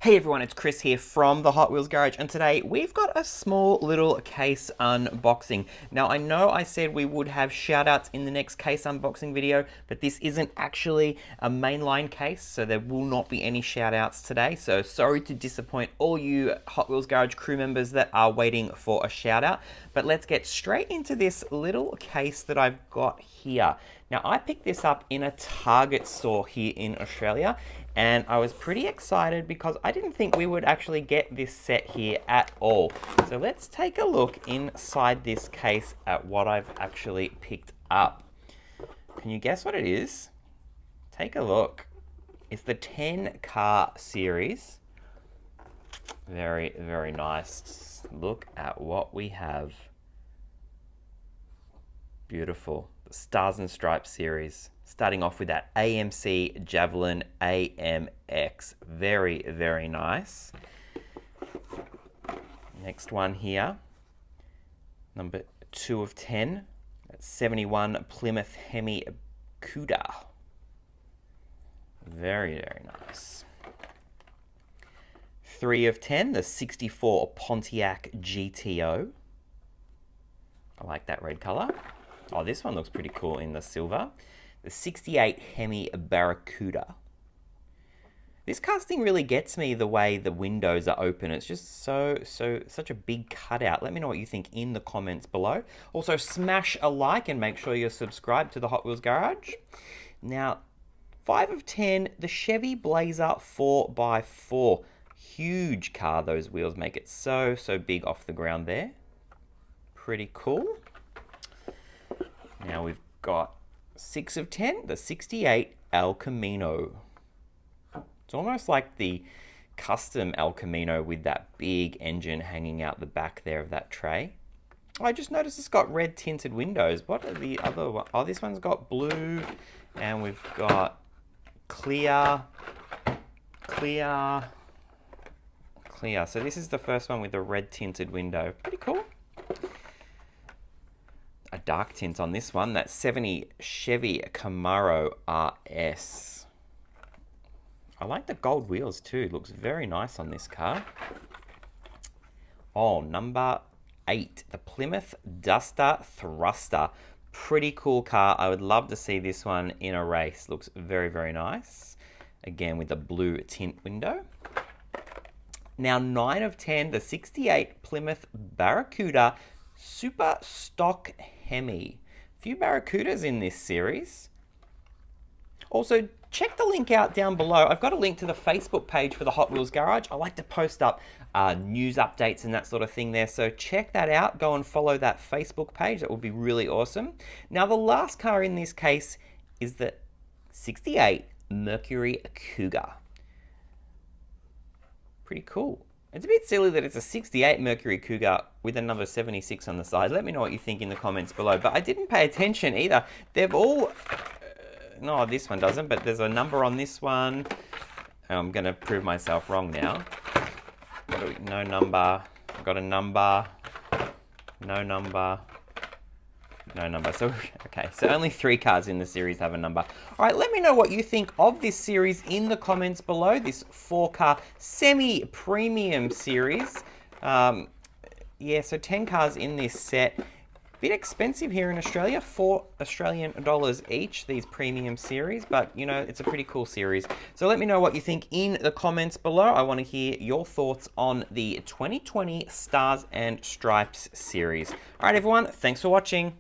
Hey everyone, it's Chris here from the Hot Wheels Garage, and today we've got a small little case unboxing. Now I know I said we would have shoutouts in the next case unboxing video, but this isn't actually a mainline case, so there will not be any shoutouts today. So sorry to disappoint all you Hot Wheels Garage crew members that are waiting for a shoutout, but let's get straight into this little case that I've got here. Now I picked this up in a Target store here in Australia, and I was pretty excited because I didn't think we would actually get this set here at all. So let's take a look inside this case at what I've actually picked up. Can you guess what it is? Take a look. It's the 10 car series. Very, very nice. Look at what we have. Beautiful. The Stars and Stripes series. Starting off with that AMC Javelin AMX. Very, very nice. Next one here. Number 2 of 10. That's 71 Plymouth Hemi Cuda. Very, very nice. 3 of 10. The 64 Pontiac GTO. I like that red color. Oh, this one looks pretty cool in the silver. The 68 Hemi Barracuda. This casting really gets me the way the windows are open. It's just such a big cutout. Let me know what you think in the comments below. Also, smash a like and make sure you're subscribed to the Hot Wheels Garage. Now, 5 of 10, the Chevy Blazer 4x4. Huge car, those wheels make it so big off the ground there. Pretty cool. Now we've got 6 of 10, the 68 El Camino. It's almost like the custom El Camino with that big engine hanging out the back there of that tray. I just noticed it's got red tinted windows. What are the other ones? Oh, this one's got blue, and we've got clear. So this is the first one with the red tinted window. Pretty cool. A dark tint on this one. That's 70 Chevy Camaro RS. I like the gold wheels too. Looks very nice on this car. Oh, number 8, the Plymouth Duster Thruster. Pretty cool car. I would love to see this one in a race. Looks very, very nice. Again, with the blue tint window. Now, 9 of 10, the 68 Plymouth Barracuda Super Stock Hemi. A few Barracudas in this series. Also, check the link out down below. I've got a link to the Facebook page for the Hot Wheels Garage. I like to post up news updates and that sort of thing there. So check that out. Go and follow that Facebook page. That would be really awesome. Now, the last car in this case is the 68 Mercury Cougar. Pretty cool. It's a bit silly that it's a 68 Mercury Cougar with a number 76 on the side. Let me know what you think in the comments below. But I didn't pay attention either. They've all... no, this one doesn't, but there's a number on this one. I'm going to prove myself wrong now. No number. I've got a number. No number. No number. So, okay, so only 3 cars in the series have a number. All right, let me know what you think of this series in the comments below, this 4-car semi-premium series. Yeah, so 10 cars in this set. Bit expensive here in Australia, $4 Australian each, these premium series, but you know, it's a pretty cool series. So let me know what you think in the comments below. I want to hear your thoughts on the 2020 Stars and Stripes series. All right, everyone, thanks for watching.